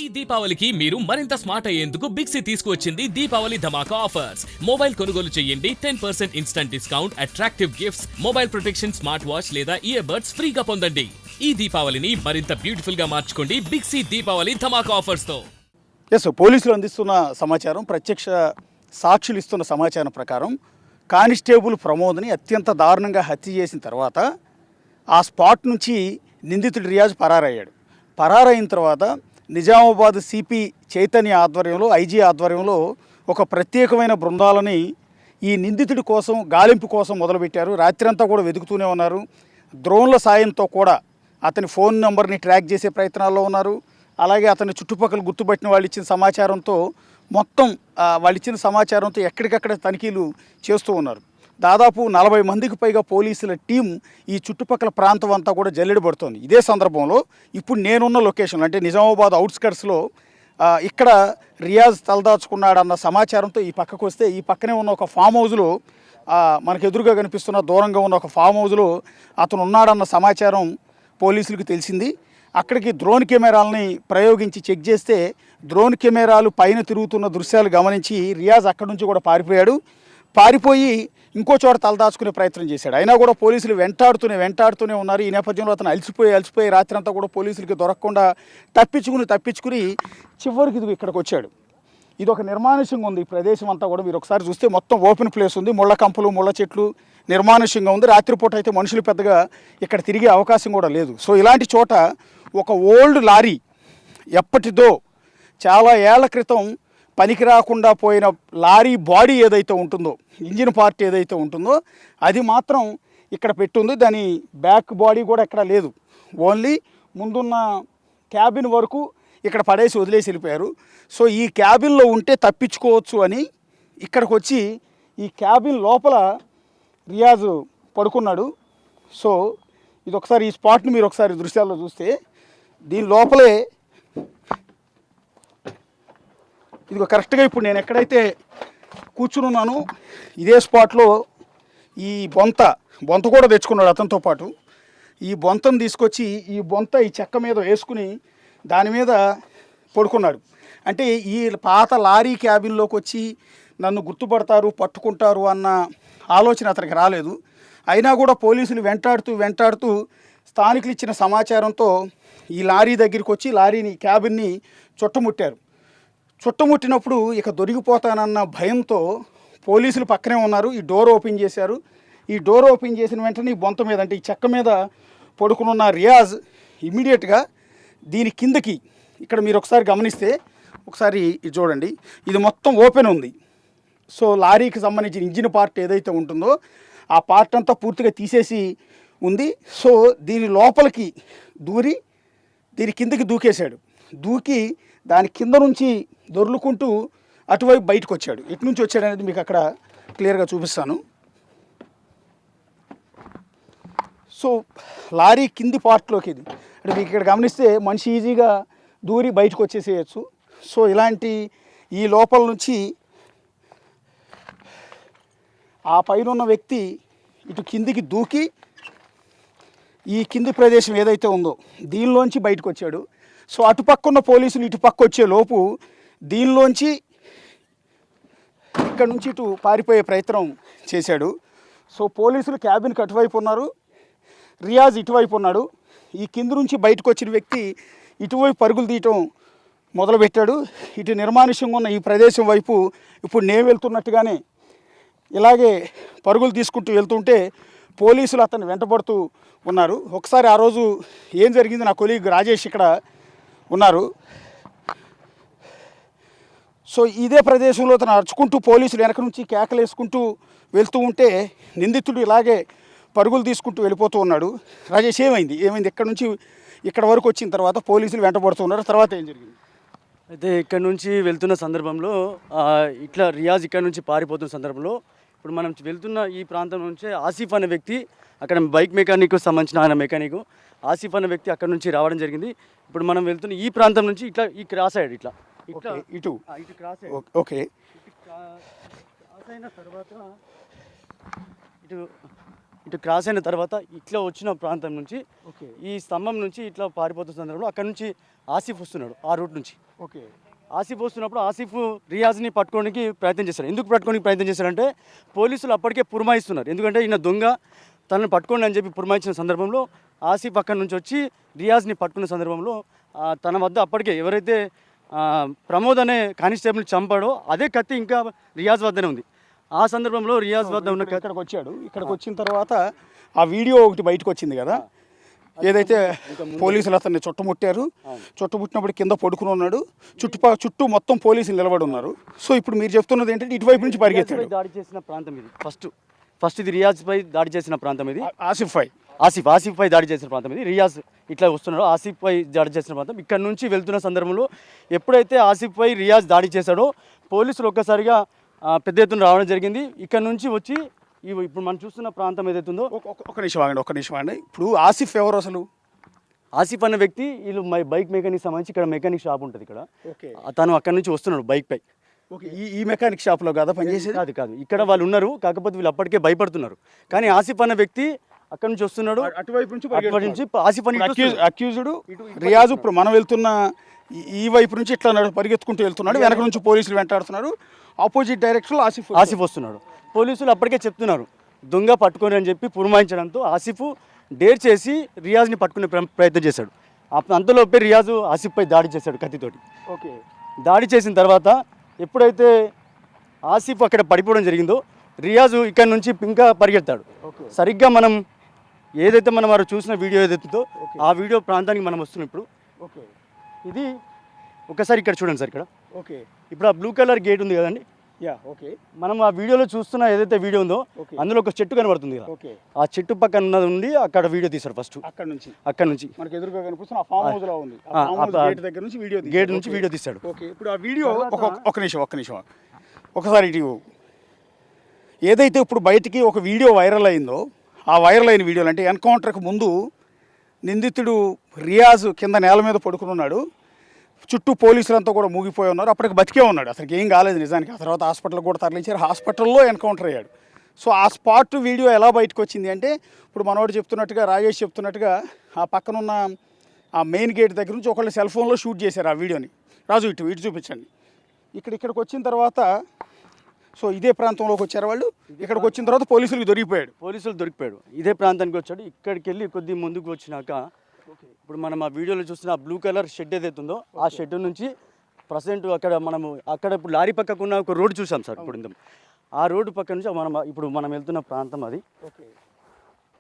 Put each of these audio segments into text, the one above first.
ఈ దీపావళికి మీరు మరింత స్మార్ట్ అయ్యేందుకు బిగ్సీ తీసుకువచ్చింది దీపావళి ధమాకా ఆఫర్స్. మొబైల్ కొనుగోలు చేయండి 10% instant discount, attractive gifts, mobile protection smart watch లేదా ఇయర్ బడ్స్ ఫ్రీగా పొందండి. ఈ దీపావళిని మరింత బ్యూటిఫుల్ గా మార్చుకోండి బిగ్సీ దీపావళి ధమాకా ఆఫర్స్ తో. పోలీసులు అందిస్తున్న సమాచారం, ప్రత్యక్ష సాక్షులు ఇస్తున్న సమాచారం ప్రకారం కానిస్టేబుల్ ప్రమోద్ని అత్యంత దారుణంగా హత్య చేసిన తర్వాత ఆ స్పాట్ నుంచి నిందితుడు రియాజ్ పరారయ్యాడు. పరారైన తర్వాత నిజామాబాద్ సిపి చైతన్య ఆధ్వర్యంలో, ఐజీ ఆధ్వర్యంలో ఒక ప్రత్యేకమైన బృందాలని ఈ నిందితుడి కోసం, గాలింపు కోసం మొదలుపెట్టారు. రాత్రంతా కూడా వెతుకుతూనే ఉన్నారు. డ్రోన్ల సాయంతో కూడా అతని ఫోన్ నెంబర్ని ట్రాక్ చేసే ప్రయత్నాల్లో ఉన్నారు. అలాగే అతని చుట్టుపక్కల గుర్తుపట్టిన వాళ్ళు ఇచ్చిన సమాచారంతో మొత్తం వాళ్ళు ఇచ్చిన సమాచారంతో ఎక్కడికక్కడ తనిఖీలు చేస్తూ ఉన్నారు. దాదాపు 40 మందికి పైగా పోలీసుల టీం ఈ చుట్టుపక్కల ప్రాంతం అంతా కూడా జల్లెడబడుతోంది. ఇదే సందర్భంలో ఇప్పుడు నేనున్న లొకేషన్ అంటే నిజామాబాద్ అవుట్స్కట్స్లో ఇక్కడ రియాజ్ తలదాచుకున్నాడన్న సమాచారంతో ఈ పక్కకు వస్తే, ఈ పక్కనే ఉన్న ఒక ఫామ్ హౌస్లో, మనకు ఎదురుగా కనిపిస్తున్న దూరంగా ఉన్న ఒక ఫామ్ హౌస్లో అతను ఉన్నాడన్న సమాచారం పోలీసులకు తెలిసింది. అక్కడికి డ్రోన్ కెమెరాలని ప్రయోగించి చెక్ చేస్తే డ్రోన్ కెమెరాలు పైన తిరుగుతున్న దృశ్యాలు గమనించి రియాజ్ అక్కడి నుంచి కూడా పారిపోయి ఇంకో చోట తలదాచుకునే ప్రయత్నం చేశాడు. అయినా కూడా పోలీసులు వెంటాడుతూనే ఉన్నారు. ఈ నేపథ్యంలో అతను అలసిపోయి రాత్రి అంతా కూడా పోలీసులకి దొరకకుండా తప్పించుకుని చివరికి ఇక్కడికి వచ్చాడు. ఇది ఒక నిర్మానుష్యంగా ఉంది. ఈ ప్రదేశం అంతా కూడా మీరు ఒకసారి చూస్తే మొత్తం ఓపెన్ ప్లేస్ ఉంది. ముళ్ళ కంపలు, ముళ్ళ చెట్లు, నిర్మానుష్యంగా ఉంది. రాత్రిపూట అయితే మనుషులు పెద్దగా ఇక్కడ తిరిగే అవకాశం కూడా లేదు. సో ఇలాంటి చోట ఒక ఓల్డ్ లారీ, ఎప్పటిదో చాలా ఏళ్ల క్రితం పనికి రాకుండా పోయిన లారీ బాడీ ఏదైతే ఉంటుందో, ఇంజిన్ పార్ట్ ఏదైతే ఉంటుందో అది మాత్రం ఇక్కడ పెట్టుంది. దాని బ్యాక్ బాడీ కూడా ఎక్కడ లేదు. ఓన్లీ ముందున్న క్యాబిన్ వరకు ఇక్కడ పడేసి వదిలేసి వెళ్ళిపోయారు. సో ఈ క్యాబిన్లో ఉంటే తప్పించుకోవచ్చు అని ఇక్కడికి వచ్చి ఈ క్యాబిన్ లోపల రియాజ్ పడుకున్నాడు. సో ఇది ఒకసారి ఈ స్పాట్ని మీరు ఒకసారి దృశ్యాల్లో చూస్తే, దీని లోపలే ఇదిగో కరెక్ట్గా ఇప్పుడు నేను ఎక్కడైతే కూర్చుని ఉన్నానో ఇదే స్పాట్లో ఈ బొంత కూడా తెచ్చుకున్నాడు అతనితో పాటు. ఈ బొంతను తీసుకొచ్చి ఈ చెక్క మీద వేసుకుని దాని మీద పడుకున్నాడు. అంటే ఈ పాత లారీ క్యాబిన్లోకి వచ్చి నన్ను గుర్తుపడతారు, పట్టుకుంటారు అన్న ఆలోచన అతనికి రాలేదు. అయినా కూడా పోలీసులు వెంటాడుతూ స్థానికులు ఇచ్చిన సమాచారంతో ఈ లారీ దగ్గరికి వచ్చి క్యాబిన్ని చుట్టుముట్టినప్పుడు ఇక దొరికిపోతానన్న భయంతో పోలీసులు పక్కనే ఉన్నారు. ఈ డోర్ ఓపెన్ చేశారు. ఈ డోర్ ఓపెన్ చేసిన వెంటనే ఈ బొంత మీద, అంటే ఈ చెక్క మీద పడుకునున్న రియాజ్ ఇమ్మీడియట్గా దీని కిందకి, ఇక్కడ మీరు ఒకసారి గమనిస్తే, ఒకసారి ఇది చూడండి, ఇది మొత్తం ఓపెన్ ఉంది. సో లారీకి సంబంధించిన ఇంజిన్ పార్ట్ ఏదైతే ఉంటుందో ఆ పార్ట్ అంతా పూర్తిగా తీసేసి ఉంది. సో దీని లోపలికి దూరి దీని కిందకి దూకి దాని కింద నుంచి దొర్లుకుంటూ అటువైపు బయటకు వచ్చాడు. ఎటు నుంచి వచ్చాడు అనేది మీకు అక్కడ క్లియర్గా చూపిస్తాను. సో లారీ కింది పార్ట్లోకి ఇది, అంటే మీకు ఇక్కడ గమనిస్తే మనిషి ఈజీగా దూరి బయటకు వచ్చేసేయచ్చు. సో ఇలాంటి ఈ లోపల నుంచి ఆ పైన ఉన్న వ్యక్తి ఇటు కిందికి దూకి ఈ కింది ప్రదేశం ఏదైతే ఉందో దీనిలోంచి బయటకు వచ్చాడు. సో అటుపక్క ఉన్న పోలీసులు ఇటుపక్క వచ్చే లోపు దీనిలోంచి ఇక్కడ నుంచి ఇటు పారిపోయే ప్రయత్నం చేశాడు. సో పోలీసులు క్యాబిన్కి అటువైపు ఉన్నారు, రియాజ్ ఇటువైపు ఉన్నాడు. ఈ కింది నుంచి బయటకు వచ్చిన వ్యక్తి ఇటువైపు పరుగులు తీయటం మొదలుపెట్టాడు. ఇటు నిర్మానుష్యంగా ఉన్న ఈ ప్రదేశం వైపు ఇప్పుడు నేను వెళ్తున్నట్టుగానే ఇలాగే పరుగులు తీసుకుంటూ వెళ్తుంటే పోలీసులు అతన్ని వెంటబడుతూ ఉన్నారు. ఒకసారి ఆ రోజు ఏం జరిగింది, నా కొలీగ్ రాజేష్ ఇక్కడ ఉన్నారు. సో ఇదే ప్రదేశంలో తను అరుచుకుంటూ పోలీసులు వెనక నుంచి కేకలేసుకుంటూ వెళ్తూ ఉంటే నిందితుడు ఇలాగే పరుగులు తీసుకుంటూ వెళ్ళిపోతూ ఉన్నాడు. రాజేష్ ఏమైంది ఇక్కడ నుంచి ఇక్కడ వరకు వచ్చిన తర్వాత పోలీసులు వెంటబడుతూ ఉన్నారు. తర్వాత ఏం జరిగింది? అయితే ఇక్కడ నుంచి వెళ్తున్న సందర్భంలో ఇట్లా రియాజ్ ఇక్కడ నుంచి పారిపోతున్న సందర్భంలో ఇప్పుడు మనం వెళ్తున్న ఈ ప్రాంతం నుంచే ఆసిఫ్ అనే వ్యక్తి, అక్కడ బైక్ మెకానిక్ సంబంధించిన ఆయన మెకానిక్ ఆసిఫ్ అనే వ్యక్తి అక్కడ నుంచి రావడం జరిగింది. ఇప్పుడు మనం వెళ్తున్న ఈ ప్రాంతం నుంచి ఇట్లా ఈ క్రాస్ సైడ్ ఇటు క్రాస్ ఓకే, క్రాస్ అయిన తర్వాత ఇటు ఇటు క్రాస్ అయిన తర్వాత ఇట్లా వచ్చిన ప్రాంతం నుంచి ఓకే ఈ స్తంభం నుంచి ఇట్లా పారిపోతున్న సందర్భంలో అక్కడ నుంచి ఆసిఫ్ వస్తున్నాడు ఆ రూట్ నుంచి. ఓకే ఆసిఫ్ వస్తున్నప్పుడు ఆసిఫ్ రియాజ్ని పట్టుకోవడానికి ప్రయత్నం చేశారు. ఎందుకు పట్టుకోవడానికి ప్రయత్నం చేశారంటే పోలీసులు అప్పటికే పురమాయిస్తున్నారు. ఎందుకంటే ఈయన దొంగ తనని పట్టుకోండి అని చెప్పి పురమాయించిన సందర్భంలో ఆసిఫ్ అక్కడి నుంచి వచ్చి రియాజ్ని పట్టుకున్న సందర్భంలో తన వద్ద అప్పటికే ఎవరైతే ప్రమోద్ అనే కానిస్టేబుల్ని చంపాడో అదే కత్తి ఇంకా రియాజ్ వద్దనే ఉంది. ఆ సందర్భంలో రియాజ్ వద్ద ఉన్న కత్తి ఇక్కడికి వచ్చాడు. ఇక్కడికి వచ్చిన తర్వాత ఆ వీడియో ఒకటి బయటకు వచ్చింది కదా, ఏదైతే పోలీసులు అతన్ని చుట్టుముట్టారు. చుట్టుముట్టినప్పుడు కింద పడుకుని ఉన్నాడు, చుట్టూ మొత్తం పోలీసులు నిలబడి ఉన్నారు. సో ఇప్పుడు మీరు చెప్తున్నది ఏంటంటే ఇటువైపు నుంచి పరిగెత్తాడు. దాడి చేసిన ప్రాంతం ఇది ఫస్ట్ ఇది రియాజ్ పై దాడి చేసిన ప్రాంతం ఇది. ఆసిఫ్ పై దాడి చేసిన ప్రాంతం ఇది. రియాజ్ ఇట్లా వస్తున్నాడు, ఆసిఫ్ పై దాడి చేసిన ప్రాంతం. ఇక్కడ నుంచి వెళ్తున్న సందర్భంలో ఎప్పుడైతే ఆసిఫ్ పై రియాజ్ దాడి చేశాడో పోలీసులు ఒక్కసారిగా పెద్ద ఎత్తున రావడం జరిగింది. ఇక్కడ నుంచి వచ్చి ఇప్పుడు మనం చూస్తున్న ప్రాంతం ఏదైతుందో ఒక నిమిషం ఆగండి. ఇప్పుడు ఆసిఫ్ ఎవరు అసలు? ఆసిఫ్ అనే వ్యక్తి వీళ్ళు బైక్ మెకానిక్ సంబంధించి ఇక్కడ మెకానిక్ షాప్ ఉంటుంది ఇక్కడ. ఓకే తను అక్కడి నుంచి వస్తున్నాడు బైక్ పై. ఓకే ఈ మెకానిక్ షాప్లో కదా పనిచేసేది? కాదు ఇక్కడ వాళ్ళు ఉన్నారు, కాకపోతే వీళ్ళు అప్పటికే భయపడుతున్నారు. కానీ ఆసిఫ్ అనే వ్యక్తి అక్కడి నుంచి వస్తున్నాడు, అటువైపు నుంచి ఆసిఫ్ అని అక్యూజ్డ్ రియాజ్ ఇప్పుడు మనం వెళ్తున్న ఈ వైపు నుంచి ఇట్లా పరిగెత్తుకుంటూ వెళ్తున్నాడు, వెనక నుంచి పోలీసులు వెంటాడుతున్నారు. ఆపోజిట్ డైరెక్షన్లో ఆసిఫ్ వస్తున్నాడు. పోలీసులు అప్పటికే చెప్తున్నారు దొంగ పట్టుకొని అని చెప్పి పురమాయించడంతో ఆసిఫ్ డేర్ చేసి రియాజ్ని పట్టుకునే ప్రయత్నం చేశాడు. అంతలోపే రియాజ్ ఆసిఫ్పై దాడి చేశాడు కత్తితోటి. ఓకే దాడి చేసిన తర్వాత ఎప్పుడైతే ఆసిఫ్ అక్కడ పడిపోవడం జరిగిందో రియాజ్ ఇక్కడ నుంచి ఇంకా పరిగెత్తాడు. సరిగ్గా మనం ఏదైతే మనం వారు చూసిన వీడియో ఏదైతుందో ఆ వీడియో ప్రాంతానికి మనం వస్తున్నాం ఇప్పుడు. ఓకే ఇది ఒకసారి ఇక్కడ చూడండి సార్. ఇక్కడ ఓకే ఇప్పుడు ఆ బ్లూ కలర్ గేట్ ఉంది కదండి, ఓకే మనం ఆ వీడియోలో చూస్తున్న ఏదైతే వీడియో ఉందో అందులో ఒక చెట్టు కనబడుతుంది కదా, ఓకే ఆ చెట్టు పక్కన ఉన్నది ఉండి అక్కడ వీడియో తీశారు. ఫస్ట్ అక్కడ నుంచి మనకి ఎదురుగా కనిపిస్తున్న ఆ ఫామ్ హౌస్ లో ఉంది, ఆ ఫామ్ హౌస్ గేట్ దగ్గర నుంచి వీడియో తీశాడు. ఓకే ఇప్పుడు ఆ వీడియో ఒక నిమిషం ఒకసారి ఇటు ఏదైతే ఇప్పుడు బయటికి ఒక వీడియో వైరల్ అయిందో ఆ వైరల్ అయిన వీడియోలు అంటే ఎన్కౌంటర్కి ముందు నిందితుడు రియాజ్ కింద నేల మీద పడుకుని ఉన్నాడు, చుట్టూ పోలీసులంతా కూడా మూగిపోయి ఉన్నారు. అప్పటికి బతికే ఉన్నాడు, అసలు ఏం కాలేదు నిజానికి. ఆ తర్వాత హాస్పిటల్కి కూడా తరలించారు, హాస్పిటల్లో ఎన్కౌంటర్ అయ్యాడు. సో ఆ స్పాట్ వీడియో ఎలా బయటకు వచ్చింది అంటే ఇప్పుడు మనోడు చెప్తున్నట్టుగా, రాజేష్ చెప్తున్నట్టుగా ఆ పక్కనున్న ఆ మెయిన్ గేట్ దగ్గర నుంచి ఒకళ్ళు సెల్ ఫోన్లో షూట్ చేశారు ఆ వీడియోని. రాజు ఇటు చూపించండి. ఇక్కడికి వచ్చిన తర్వాత సో ఇదే ప్రాంతంలోకి వచ్చారు వాళ్ళు. ఇక్కడికి వచ్చిన తర్వాత పోలీసులు దొరికిపోయాడు. ఇదే ప్రాంతానికి వచ్చాడు. ఇక్కడికి వెళ్ళి కొద్ది ముందుకు వచ్చినాక ఇప్పుడు మనం ఆ వీడియోలో చూస్తున్న బ్లూ కలర్ షెడ్ ఏదైతే ఉందో ఆ షెడ్ నుంచి ప్రజెంట్ అక్కడ ఇప్పుడు లారీ పక్కకున్న ఒక రోడ్డు చూసాం సార్. ఇప్పుడు ఆ రోడ్డు పక్క నుంచి మనం వెళ్తున్న ప్రాంతం అది.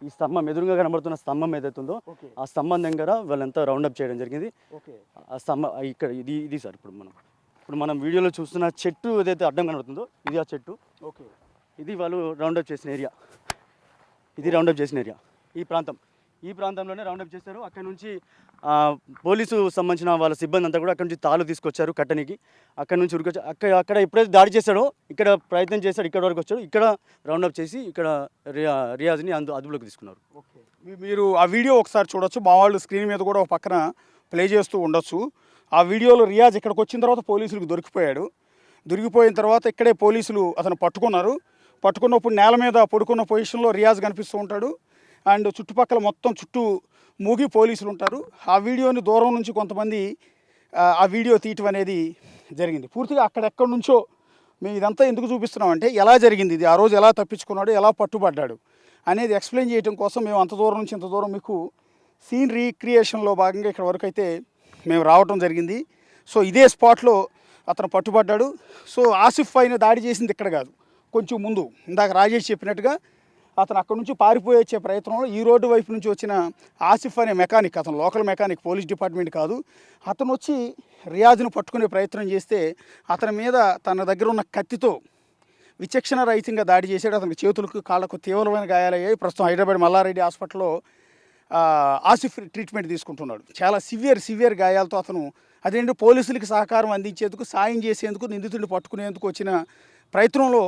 ఈ స్తంభం ఎదురుగా కనబడుతున్న స్తంభం ఏదైతే ఉందో ఆ స్తంభం దగ్గర వాళ్ళంతా రౌండప్ చేయడం జరిగింది. ఆ స్తంభం ఇక్కడ ఇది సార్. ఇప్పుడు మనం వీడియోలో చూస్తున్న చెట్టు ఏదైతే అడ్డం కనబడుతుందో ఇది ఆ చెట్టు. ఓకే ఇది వాళ్ళు రౌండప్ చేసిన ఏరియా. ఈ ప్రాంతంలోనే రౌండప్ చేశారు. అక్కడ నుంచి పోలీసు సంబంధించిన వాళ్ళ సిబ్బంది అంతా కూడా అక్కడ నుంచి తాళ్ళు తీసుకొచ్చారు కట్టనికి. అక్కడ నుంచి ఉరికొచ్చి అక్కడ ఎప్పుడైతే దాడి చేశాడో ఇక్కడ ప్రయత్నం చేశాడు, ఇక్కడ వరకు వచ్చాడు. ఇక్కడ రౌండప్ చేసి ఇక్కడ రియాజ్ని అదుపులోకి తీసుకున్నారు. ఓకే మీరు ఆ వీడియో ఒకసారి చూడొచ్చు, మా వాళ్ళు స్క్రీన్ మీద కూడా ఒక పక్కన ప్లే చేస్తూ ఉండొచ్చు. ఆ వీడియోలో రియాజ్ ఇక్కడికి వచ్చిన తర్వాత పోలీసులకు దొరికిపోయిన తర్వాత ఇక్కడే పోలీసులు అతను పట్టుకున్నప్పుడు నేల మీద పడుకున్న పొజిషన్లో రియాజ్ కనిపిస్తూ ఉంటాడు. అండ్ చుట్టుపక్కల మొత్తం చుట్టూ మూగి పోలీసులు ఉంటారు. ఆ వీడియోని దూరం నుంచి కొంతమంది ఆ వీడియో తీయటం అనేది జరిగింది. పూర్తిగా అక్కడెక్కడి నుంచో మేము ఇదంతా ఎందుకు చూపిస్తున్నామంటే ఎలా జరిగింది ఇది, ఆ రోజు ఎలా తప్పించుకున్నాడు, ఎలా పట్టుబడ్డాడు అనేది ఎక్స్ప్లెయిన్ చేయడం కోసం మేము అంత దూరం నుంచి ఇంత దూరం మీకు సీన్ రీక్రియేషన్లో భాగంగా ఇక్కడ వరకు అయితే మేము రావటం జరిగింది. సో ఇదే స్పాట్లో అతను పట్టుబడ్డాడు. సో ఆసిఫ్ పైన దాడి చేసింది ఇక్కడ కాదు, కొంచెం ముందు ఇందాక రాజేష్ చెప్పినట్టుగా అతను అక్కడ నుంచి పారిపోయి వచ్చే ప్రయత్నంలో ఈ రోడ్డు వైపు నుంచి వచ్చిన ఆసిఫ్ అనే మెకానిక్, అతను లోకల్ మెకానిక్, పోలీస్ డిపార్ట్మెంట్ కాదు, అతను వచ్చి రియాజ్ను పట్టుకునే ప్రయత్నం చేస్తే అతని మీద తన దగ్గర ఉన్న కత్తితో విచక్షణ రహితంగా దాడి చేశాడు. అతనికి చేతులకు కాళ్ళకు తీవ్రమైన గాయాలయ్యాయి. ప్రస్తుతం హైదరాబాద్ మల్లారెడ్డి హాస్పిటల్లో ఆసిఫ్ ట్రీట్మెంట్ తీసుకుంటున్నాడు. చాలా సివియర్ గాయాలతో అతను అదేంటి పోలీసులకి సహకారం అందించేందుకు, సాయం చేసేందుకు, నిందితుడిని పట్టుకునేందుకు వచ్చిన ప్రయత్నంలో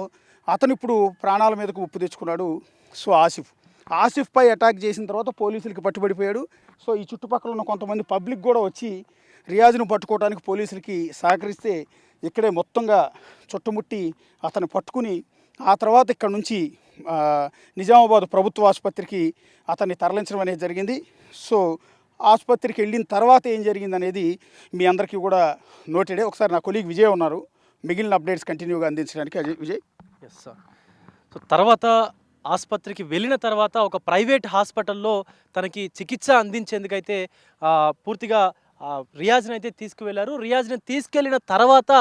అతను ఇప్పుడు ప్రాణాల మీదకు ఉప్పు తెచ్చుకున్నాడు. సో ఆసిఫ్పై అటాక్ చేసిన తర్వాత పోలీసులకి పట్టుబడిపోయాడు. సో ఈ చుట్టుపక్కల ఉన్న కొంతమంది పబ్లిక్ కూడా వచ్చి రియాజ్ను పట్టుకోవడానికి పోలీసులకి సహకరిస్తే ఇక్కడే మొత్తంగా చుట్టుముట్టి అతను పట్టుకుని ఆ తర్వాత ఇక్కడ నుంచి నిజామాబాద్ ప్రభుత్వ ఆసుపత్రికి అతన్ని తరలించడం అనేది జరిగింది. సో ఆసుపత్రికి వెళ్ళిన తర్వాత ఏం జరిగింది అనేది మీ అందరికీ కూడా నోటెడే. ఒకసారి నా కొలీగ్ విజయ్ ఉన్నారు మిగిలిన అప్డేట్స్ కంటిన్యూగా అందించడానికి. విజయ్. Yes sir. సో తర్వాత ఆసుపత్రికి వెళ్ళిన తర్వాత ఒక ప్రైవేట్ హాస్పిటల్లో తనకి చికిత్స అందించేందుకైతే పూర్తిగా రియాజ్ని అయితే తీసుకువెళ్ళారు. రియాజ్ని తీసుకెళ్ళిన తర్వాత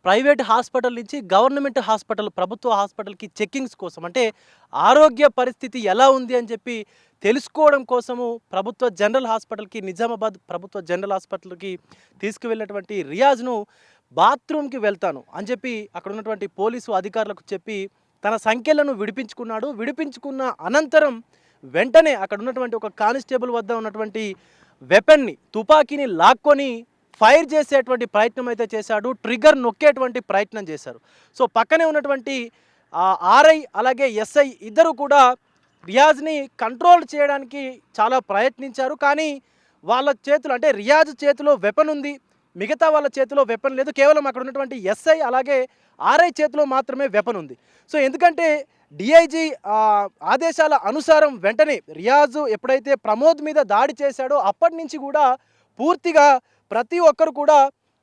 ప్రైవేట్ హాస్పిటల్ నుంచి గవర్నమెంట్ హాస్పిటల్, ప్రభుత్వ హాస్పిటల్కి చెక్కింగ్స్ కోసం, అంటే ఆరోగ్య పరిస్థితి ఎలా ఉంది అని చెప్పి తెలుసుకోవడం కోసము ప్రభుత్వ జనరల్ హాస్పిటల్కి, నిజామాబాద్ ప్రభుత్వ జనరల్ హాస్పిటల్కి తీసుకువెళ్ళినటువంటి రియాజ్ను బాత్రూమ్కి వెళ్తాను అని చెప్పి అక్కడ ఉన్నటువంటి పోలీసు అధికారులకు చెప్పి తన సంఖ్యలను విడిపించుకున్నాడు. విడిపించుకున్న అనంతరం వెంటనే అక్కడ ఉన్నటువంటి ఒక కానిస్టేబుల్ వద్ద ఉన్నటువంటి వెపన్ని, తుపాకీని లాక్కొని ఫైర్ చేసేటువంటి ప్రయత్నం అయితే చేశాడు. ట్రిగ్గర్ నొక్కేటువంటి ప్రయత్నం చేశారు. సో పక్కనే ఉన్నటువంటి ఆర్ఐ అలాగే ఎస్ఐ ఇద్దరు కూడా రియాజ్ని కంట్రోల్ చేయడానికి చాలా ప్రయత్నించారు. కానీ వాళ్ళ చేతులు, అంటే రియాజ్ చేతిలో వెపన్ ఉంది, మిగతా వాళ్ళ చేతిలో వెపన్ లేదు. కేవలం అక్కడ ఉన్నటువంటి ఎస్ఐ అలాగే ఆర్ఐ చేతిలో మాత్రమే వెపన్ ఉంది. సో ఎందుకంటే డిఐజీ ఆదేశాల అనుసారం వెంటనే రియాజ్ ఎప్పుడైతే ప్రమోద్ మీద దాడి చేశాడో అప్పటి నుంచి కూడా పూర్తిగా ప్రతి ఒక్కరు కూడా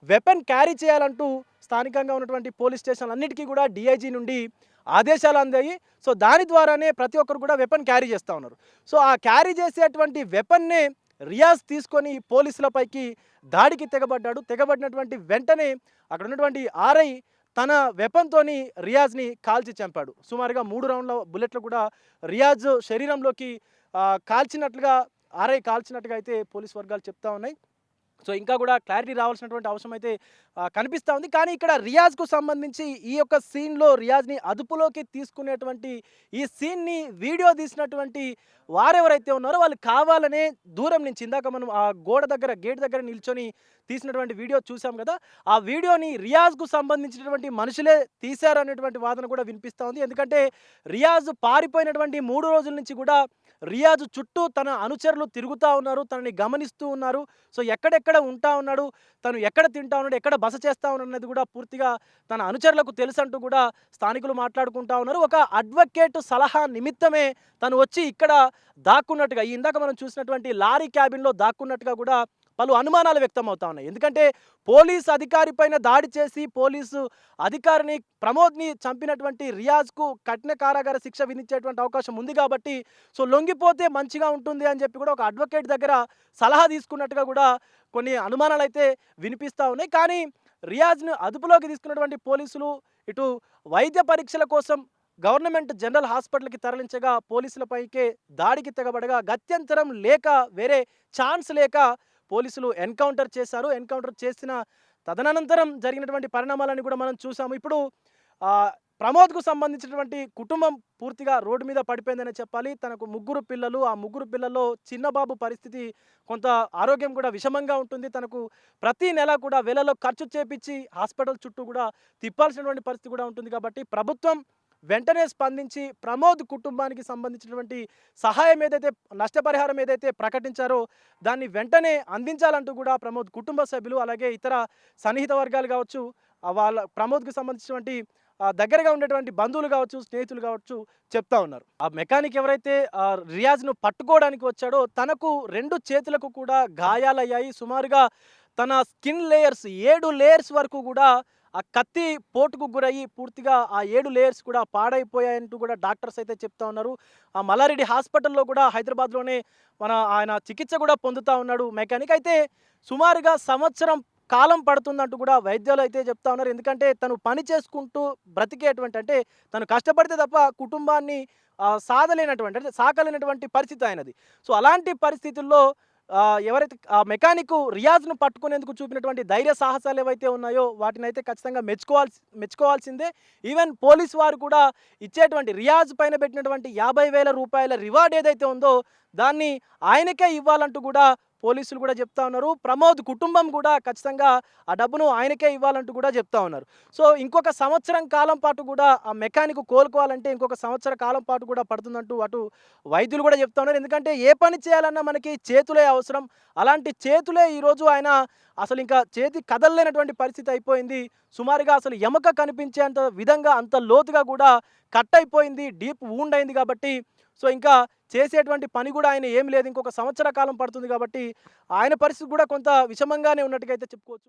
వెపన్ క్యారీ చేయాలంటూ స్థానికంగా ఉన్నటువంటి పోలీస్ స్టేషన్లు అన్నిటికీ కూడా డిఐజీ నుండి ఆదేశాలు అందాయి. సో దాని ద్వారానే ప్రతి ఒక్కరు కూడా వెపన్ క్యారీ చేస్తూ ఉన్నారు. సో ఆ క్యారీ చేసేటువంటి వెపన్నే రియాజ్ తీసుకొని పోలీసులపైకి దాడికి తెగబడ్డాడు. తెగబడినటువంటి వెంటనే అక్కడ ఉన్నటువంటి ఆర్ఐ తన వెపన్తోని రియాజ్ని కాల్చి చంపాడు. సుమారుగా 3 రౌండ్ల బుల్లెట్లు కూడా రియాజ్ శరీరంలోకి కాల్చినట్లుగా, ఆర్ఐ కాల్చినట్టుగా అయితే పోలీస్ వర్గాలు చెప్తా ఉన్నాయి. సో ఇంకా కూడా క్లారిటీ రావాల్సినటువంటి అవసరం అయితే కనిపిస్తూ ఉంది. కానీ ఇక్కడ రియాజ్కు సంబంధించి ఈ యొక్క సీన్లో రియాజ్ని అదుపులోకి తీసుకునేటువంటి ఈ సీన్ని వీడియో తీసినటువంటి వారెవరైతే ఉన్నారో వాళ్ళు కావాలనే దూరం నుంచి, ఇందాక మనం ఆ గోడ దగ్గర, గేట్ దగ్గర నిల్చొని తీసినటువంటి వీడియో చూసాం కదా, ఆ వీడియోని రియాజ్కు సంబంధించినటువంటి మనుషులే తీశారనేటువంటి వాదన కూడా వినిపిస్తూ ఉంది. ఎందుకంటే రియాజ్ పారిపోయినటువంటి 3 రోజుల నుంచి కూడా రియాజ్ చుట్టూ తన అనుచరులు తిరుగుతూ ఉన్నారు, తనని గమనిస్తూ ఉన్నారు. సో ఎక్కడెక్కడ ఉంటా ఉన్నాడు, తను ఎక్కడ తింటా ఉన్నాడు, ఎక్కడ బస చేస్తూ ఉన్నాడు అనేది కూడా పూర్తిగా తన అనుచరులకు తెలుసంటూ కూడా స్థానికులు మాట్లాడుకుంటా ఉన్నారు. ఒక అడ్వకేట్ సలహా నిమిత్తమే తను వచ్చి ఇక్కడ దాక్కున్నట్టుగా, ఇందాక మనం చూసినటువంటి లారీ క్యాబిన్లో దాక్కున్నట్టుగా కూడా పలు అనుమానాలు వ్యక్తం అవుతా ఉన్నాయి. ఎందుకంటే పోలీస్ అధికారి పైన దాడి చేసి పోలీసు అధికారిని ప్రమోద్ని చంపినటువంటి రియాజ్కు కఠిన కారాగార శిక్ష విధించేటువంటి అవకాశం ఉంది కాబట్టి సో లొంగిపోతే మంచిగా ఉంటుంది అని చెప్పి కూడా ఒక అడ్వకేట్ దగ్గర సలహా తీసుకున్నట్టుగా కూడా కొన్ని అనుమానాలు అయితే వినిపిస్తూ ఉన్నాయి. కానీ రియాజ్ను అదుపులోకి తీసుకున్నటువంటి పోలీసులు ఇటు వైద్య పరీక్షల కోసం గవర్నమెంట్ జనరల్ హాస్పిటల్కి తరలించగా పోలీసులపైకే దాడికి తెగబడగా గత్యంతరం లేక, వేరే ఛాన్స్ లేక పోలీసులు ఎన్కౌంటర్ చేశారు. ఎన్కౌంటర్ చేసిన తదనంతరం జరిగినటువంటి పరిణామాలని కూడా మనం చూసాము. ఇప్పుడు ప్రమోద్కు సంబంధించినటువంటి కుటుంబం పూర్తిగా రోడ్డు మీద పడిపోయిందనే చెప్పాలి. తనకు 3 పిల్లలు, ఆ 3 పిల్లల్లో చిన్నబాబు పరిస్థితి కొంత ఆరోగ్యం కూడా విషమంగా ఉంటుంది. తనకు ప్రతి నెల కూడా వేలలో ఖర్చు చేపించి హాస్పిటల్ చుట్టూ కూడా తిప్పాల్సినటువంటి పరిస్థితి కూడా ఉంటుంది. కాబట్టి ప్రభుత్వం వెంటనే స్పందించి ప్రమోద్ కుటుంబానికి సంబంధించినటువంటి సహాయం ఏదైతే, నష్టపరిహారం ఏదైతే ప్రకటించారో దాన్ని వెంటనే అందించాలంటూ కూడా ప్రమోద్ కుటుంబ సభ్యులు అలాగే ఇతర సన్నిహిత వర్గాలు కావచ్చు, వాళ్ళ ప్రమోద్కి సంబంధించినటువంటి దగ్గరగా ఉండేటువంటి బంధువులు కావచ్చు, స్నేహితులు కావచ్చు చెప్తా ఉన్నారు. ఆ మెకానిక్ ఎవరైతే రియాజ్ను పట్టుకోవడానికి వచ్చాడో తనకు 2 చేతులకు కూడా గాయాలయ్యాయి. సుమారుగా తన స్కిన్ లేయర్స్ 7 లేయర్స్ వరకు కూడా ఆ కత్తి పోటుకు గురయ్యి పూర్తిగా ఆ 7 లేయర్స్ కూడా పాడైపోయాయంటూ కూడా డాక్టర్స్ అయితే చెప్తా ఉన్నారు. ఆ మల్లారెడ్డి హాస్పిటల్లో కూడా హైదరాబాద్లోనే ఆయన చికిత్స కూడా పొందుతూ ఉన్నాడు మెకానిక్. అయితే సుమారుగా సంవత్సరం కాలం పడుతుందంటూ కూడా వైద్యులు అయితే చెప్తా ఉన్నారు. ఎందుకంటే తను పని చేసుకుంటూ బ్రతికేటువంటి, అంటే తను కష్టపడితే తప్ప కుటుంబాన్ని సాధలేనటువంటి, అంటే సాకలేనటువంటి పరిస్థితి ఆయనది. సో అలాంటి పరిస్థితుల్లో ఎవరైతే ఆ మెకానిక్ రియాజ్ను పట్టుకునేందుకు చూపినటువంటి ధైర్య సాహసాలు ఏవైతే ఉన్నాయో వాటిని అయితే ఖచ్చితంగా మెచ్చుకోవాల్సిందే. ఈవెన్ పోలీసు వారు కూడా ఇచ్చేటువంటి రియాజ్ పైన పెట్టినటువంటి 50,000 రూపాయల రివార్డ్ ఏదైతే ఉందో దాన్ని ఆయనకే ఇవ్వాలంటూ కూడా పోలీసులు కూడా చెప్తా ఉన్నారు. ప్రమోద్ కుటుంబం కూడా ఖచ్చితంగా ఆ డబ్బును ఆయనకే ఇవ్వాలంటూ కూడా చెప్తా ఉన్నారు. సో ఇంకొక సంవత్సరం కాలం పాటు కూడా ఆ మెకానిక్ కోలుకోవాలంటే ఇంకొక సంవత్సర కాలం పాటు కూడా పడుతుందంటూ అటు వైద్యులు కూడా చెప్తా ఉన్నారు. ఎందుకంటే ఏ పని చేయాలన్నా మనకి చేతులే అవసరం. అలాంటి చేతులే ఈరోజు ఆయన అసలు ఇంకా చేతి కదలలేనటువంటి పరిస్థితి అయిపోయింది. సుమారుగా అసలు ఎముక కనిపించేంత విధంగా అంత లోతుగా కూడా కట్ అయిపోయింది, డీప్ వూండ్ అయింది కాబట్టి సో ఇంకా చేసేటువంటి పని కూడా ఆయన ఏం లేదు. ఇంకొక సంవత్సర కాలం పడుతుంది కాబట్టి ఆయన పరిస్థితి కూడా కొంత విషమంగానే ఉన్నట్టుగా అయితే చెప్పుకోవచ్చు.